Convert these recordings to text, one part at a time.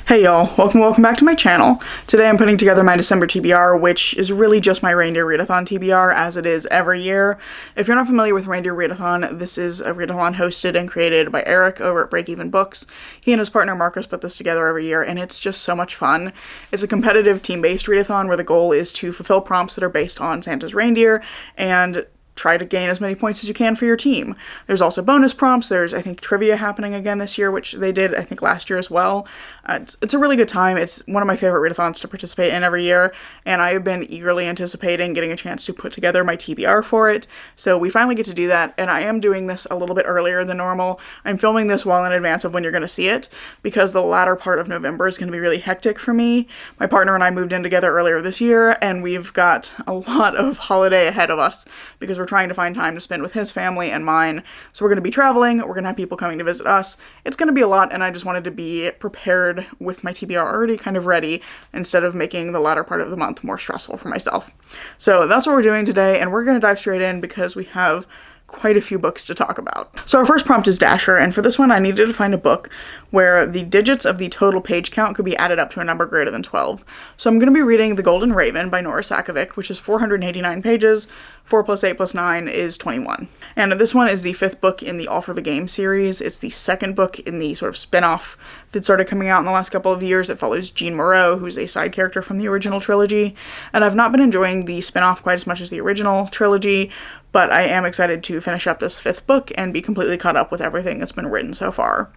Hey y'all, welcome back to my channel. Today I'm putting together my December TBR, which is really just my Reindeer Readathon TBR, as it is every year. If you're not familiar with Reindeer Readathon, this is a readathon hosted and created by Eric over at Break Even Books. He and his partner Marcus put this together every year, and it's just so much fun. It's a competitive team-based readathon where the goal is to fulfill prompts that are based on Santa's reindeer and try to gain as many points as you can for your team. There's also bonus prompts. There's, I think, trivia happening again this year, which they did, I think, last year as well. It's a really good time. It's one of my favorite readathons to participate in every year, and I have been eagerly anticipating getting a chance to put together my TBR for it. So we finally get to do that, and I am doing this a little bit earlier than normal. I'm filming this well in advance of when you're going to see it, because the latter part of November is going to be really hectic for me. My partner and I moved in together earlier this year, and we've got a lot of holiday ahead of us, because we're trying to find time to spend with his family and mine. So we're going to be traveling, we're going to have people coming to visit us. It's going to be a lot, and I just wanted to be prepared with my TBR already kind of ready, instead of making the latter part of the month more stressful for myself. So that's what we're doing today, and we're going to dive straight in because we have quite a few books to talk about. So our first prompt is Dasher, and for this one I needed to find a book where the digits of the total page count could be added up to a number greater than 12. So I'm going to be reading The Golden Raven by Nora Sakavic, which is 489 pages. 4 plus 8 plus 9 is 21. And this one is the 5th book in the All for the Game series. It's the 2nd book in the sort of spin-off that started coming out in the last couple of years that follows Jean Moreau, who's a side character from the original trilogy. And I've not been enjoying the spin-off quite as much as the original trilogy, but I am excited to finish up this 5th book and be completely caught up with everything that's been written so far.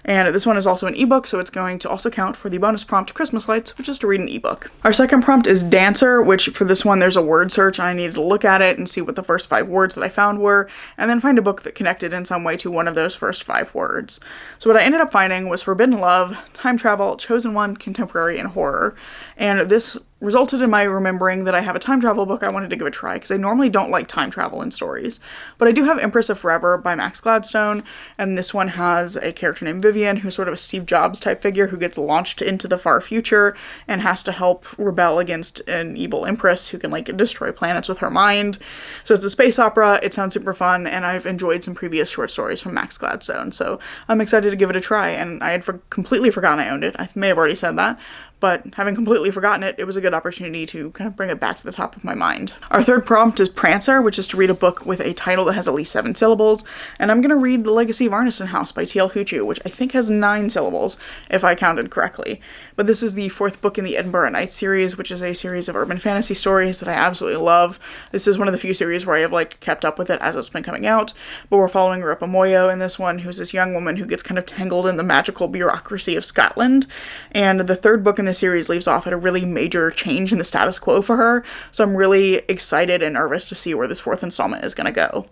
And this one is also an ebook, so it's going to also count for the bonus prompt Christmas Lights, which is to read an ebook. Our second prompt is Dancer, which for this one there's a word search. I needed to look at it and see what the first 5 words that I found were, and then find a book that connected in some way to one of those first 5 words. So what I ended up finding was Forbidden Love, Time Travel, Chosen One, Contemporary, and Horror. And this resulted in my remembering that I have a time travel book I wanted to give a try, because I normally don't like time travel in stories. But I do have Empress of Forever by Max Gladstone, and this one has a character named Vivian, who's sort of a Steve Jobs type figure who gets launched into the far future and has to help rebel against an evil empress who can, like, destroy planets with her mind. So it's a space opera, it sounds super fun, and I've enjoyed some previous short stories from Max Gladstone, so I'm excited to give it a try, and I had completely forgotten I owned it. I may have already said that, but having completely forgotten it, it was a good opportunity to kind of bring it back to the top of my mind. Our third prompt is Prancer, which is to read a book with a title that has at least 7 syllables, and I'm going to read The Legacy of Arneson House by T.L. Huchu, which I think has 9 syllables, if I counted correctly. But this is the 4th book in the Edinburgh Nights series, which is a series of urban fantasy stories that I absolutely love. This is one of the few series where I have, like, kept up with it as it's been coming out, but we're following Rupa Moyo in this one, who's this young woman who gets kind of tangled in the magical bureaucracy of Scotland, and the 3rd book in the series leaves off at a really major change in the status quo for her, so I'm really excited and nervous to see where this 4th installment is going to go.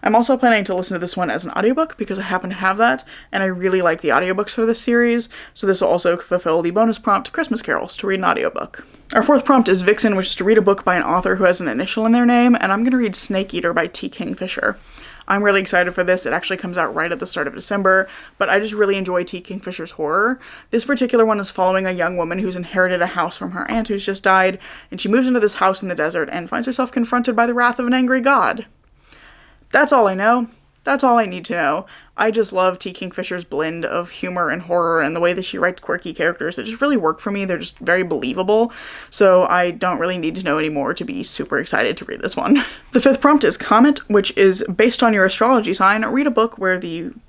I'm also planning to listen to this one as an audiobook because I happen to have that, and I really like the audiobooks for this series, so this will also fulfill the bonus prompt Christmas Carols to read an audiobook. Our 4th prompt is Vixen, which is to read a book by an author who has an initial in their name, and I'm going to read Snake Eater by T. Kingfisher. I'm really excited for this. It actually comes out right at the start of December, but I just really enjoy T. Kingfisher's horror. This particular one is following a young woman who's inherited a house from her aunt who's just died, and she moves into this house in the desert and finds herself confronted by the wrath of an angry god. That's all I know. That's all I need to know. I just love T. Kingfisher's blend of humor and horror, and the way that she writes quirky characters. It just really work for me. They're just very believable, so I don't really need to know anymore to be super excited to read this one. The 5th prompt is Comet, which is based on your astrology sign. Read a book where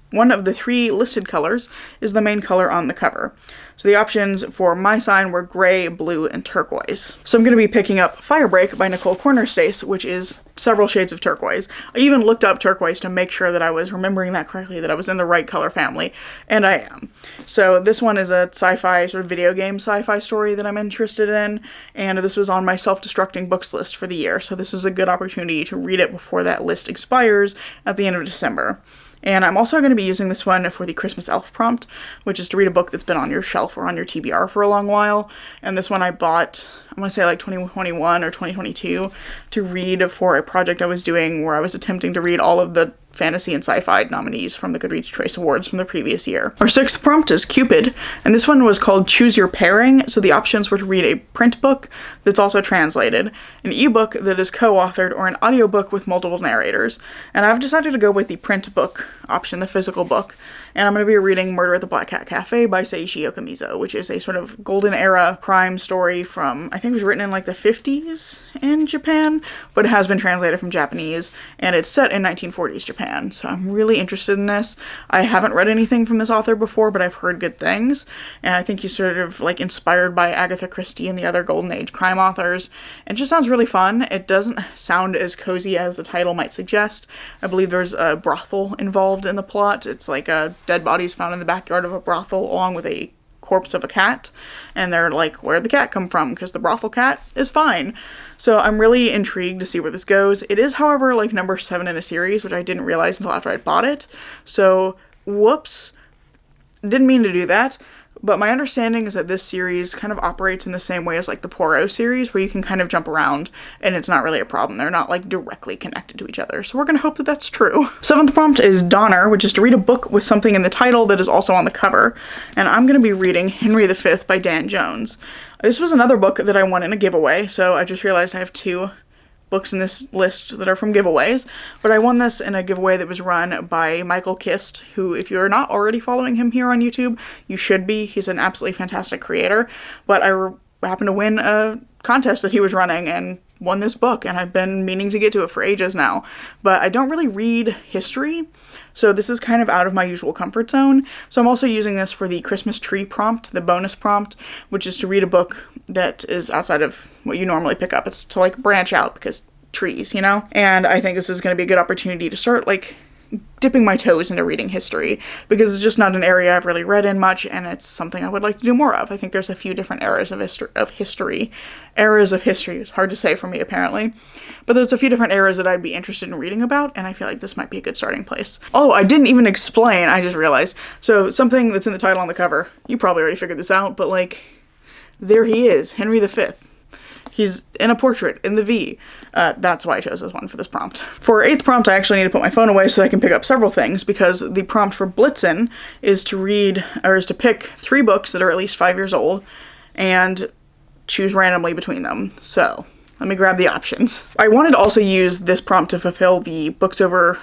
one of the 3 listed colors is the main color on the cover. So the options for my sign were gray, blue, and turquoise. So I'm going to be picking up Firebreak by Nicole Cornerstace, which is several shades of turquoise. I even looked up turquoise to make sure that I was remembering that correctly, that I was in the right color family, and I am. So this one is a sci-fi, sort of video game sci-fi story that I'm interested in, and this was on my self-destructing books list for the year, so this is a good opportunity to read it before that list expires at the end of December. And I'm also going to be using this one for the Christmas Elf prompt, which is to read a book that's been on your shelf or on your TBR for a long while. And this one I bought, I want to say like 2021 or 2022, to read for a project I was doing where I was attempting to read all of the fantasy and sci-fi nominees from the Goodreads Choice Awards from the previous year. Our sixth prompt is Cupid, and this one was called Choose Your Pairing, so the options were to read a print book that's also translated, an ebook that is co-authored, or an audiobook with multiple narrators. And I've decided to go with the print book option, the physical book, and I'm going to be reading Murder at the Black Cat Cafe by Seiichi Okamizo, which is a sort of golden era crime story from, I think it was written in like the 50s in Japan, but it has been translated from Japanese, and it's set in 1940s Japan. So I'm really interested in this. I haven't read anything from this author before, but I've heard good things, and I think he's sort of like inspired by Agatha Christie and the other Golden Age crime authors, and it just sounds really fun. It doesn't sound as cozy as the title might suggest. I believe there's a brothel involved in the plot. It's like dead bodies found in the backyard of a brothel along with a corpse of a cat, and they're like, where'd the cat come from? Because the brothel cat is fine. So I'm really intrigued to see where this goes. It is, however, like number 7 in a series, which I didn't realize until after I bought it. So, whoops. Didn't mean to do that. But my understanding is that this series kind of operates in the same way as like the Poirot series, where you can kind of jump around and it's not really a problem. They're not like directly connected to each other. So we're going to hope that that's true. Seventh prompt is Donner, which is to read a book with something in the title that is also on the cover. And I'm going to be reading Henry V by Dan Jones. This was another book that I won in a giveaway, so I just realized I have 2 books in this list that are from giveaways, but I won this in a giveaway that was run by Michael Kist, who, if you're not already following him here on YouTube, you should be. He's an absolutely fantastic creator, but I happened to win a contest that he was running and won this book, and I've been meaning to get to it for ages now, but I don't really read history, so this is kind of out of my usual comfort zone. So I'm also using this for the Christmas tree prompt, the bonus prompt, which is to read a book that is outside of what you normally pick up. It's to like branch out because trees, you know? And I think this is going to be a good opportunity to start like dipping my toes into reading history, because it's just not an area I've really read in much, and it's something I would like to do more of. I think there's a few different eras of history. It's hard to say for me, apparently. But there's a few different eras that I'd be interested in reading about, and I feel like this might be a good starting place. Oh, I didn't even explain, I just realized. So something that's in the title on the cover, you probably already figured this out, but like, there he is, Henry V. He's in a portrait in the V. That's why I chose this one for this prompt. For our 8th prompt, I actually need to put my phone away so I can pick up several things, because the prompt for Blitzen is to pick 3 books that are at least 5 years old and choose randomly between them. So let me grab the options. I wanted to also use this prompt to fulfill the books over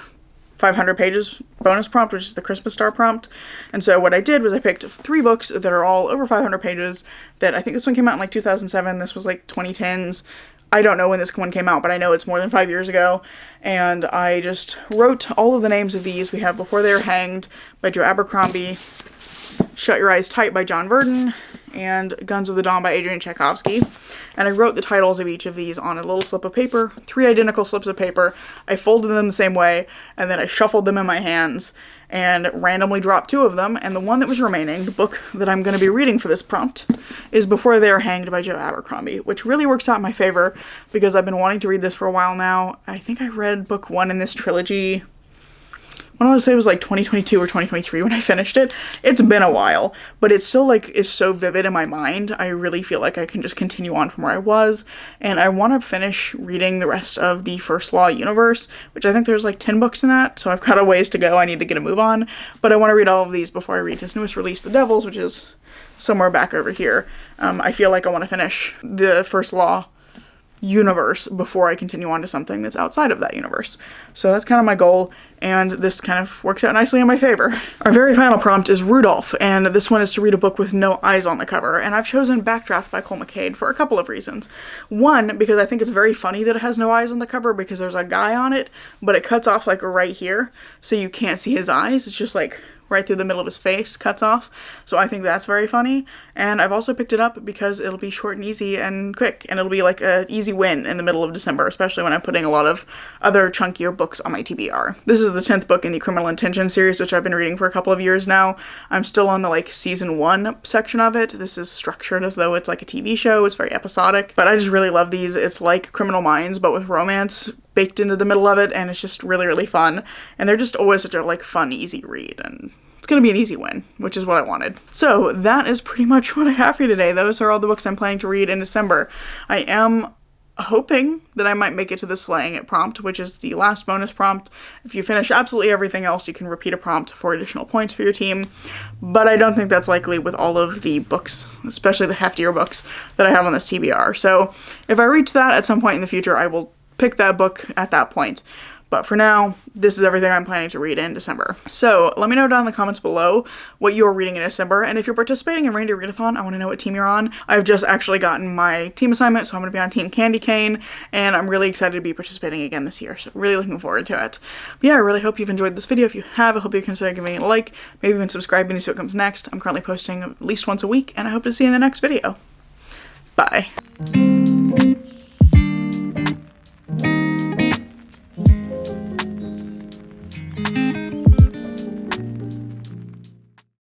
500 pages bonus prompt, which is the Christmas Star prompt. And so what I did was I picked 3 books that are all over 500 pages that I think this one came out in like 2007. This was like 2010s. I don't know when this one came out, but I know it's more than 5 years ago. And I just wrote all of the names of these. We have Before They Are Hanged by Joe Abercrombie, Shut Your Eyes Tight by John Verdon, and Guns of the Dawn by Adrian Tchaikovsky. And I wrote the titles of each of these on a little slip of paper, 3 identical slips of paper. I folded them the same way, and then I shuffled them in my hands and randomly dropped 2 of them. And the one that was remaining, the book that I'm going to be reading for this prompt, is Before They Are Hanged by Joe Abercrombie, which really works out in my favor because I've been wanting to read this for a while now. I think I read book 1 in this trilogy, I want to say it was like 2022 or 2023 when I finished it. It's been a while, but it still like is so vivid in my mind. I really feel like I can just continue on from where I was, and I want to finish reading the rest of the First Law universe, which I think there's like 10 books in that, so I've got a ways to go. I need to get a move on, but I want to read all of these before I read his newest release, The Devils, which is somewhere back over here. I feel like I want to finish the First Law universe before I continue on to something that's outside of that universe. So that's kind of my goal, and this kind of works out nicely in my favor. Our very final prompt is Rudolph, and this one is to read a book with no eyes on the cover, and I've chosen Backdraft by Cole McCade for a couple of reasons. One, because I think it's very funny that it has no eyes on the cover, because there's a guy on it, but it cuts off like right here, so you can't see his eyes. It's just like right through the middle of his face, cuts off. So I think that's very funny. And I've also picked it up because it'll be short and easy and quick, and it'll be like an easy win in the middle of December, especially when I'm putting a lot of other chunkier books on my TBR. This is the 10th book in the Criminal Intention series, which I've been reading for a couple of years now. I'm still on the like season 1 section of it. This is structured as though it's like a TV show. It's very episodic, but I just really love these. It's like Criminal Minds, but with romance baked into the middle of it, and it's just really, really fun. And they're just always such a like fun, easy read, and it's going to be an easy win, which is what I wanted. So that is pretty much what I have for you today. Those are all the books I'm planning to read in December. I am hoping that I might make it to the slaying it prompt, which is the last bonus prompt. If you finish absolutely everything else, you can repeat a prompt for additional points for your team, but I don't think that's likely with all of the books, especially the heftier books that I have on this TBR. So if I reach that at some point in the future, I will pick that book at that point. But for now, this is everything I'm planning to read in December. So let me know down in the comments below what you're reading in December. And if you're participating in Reindeer Readathon, I want to know what team you're on. I've just actually gotten my team assignment, so I'm going to be on Team Candy Cane. And I'm really excited to be participating again this year. So really looking forward to it. But yeah, I really hope you've enjoyed this video. If you have, I hope you consider giving it a like. Maybe even subscribing to see what comes next. I'm currently posting at least once a week. And I hope to see you in the next video. Bye.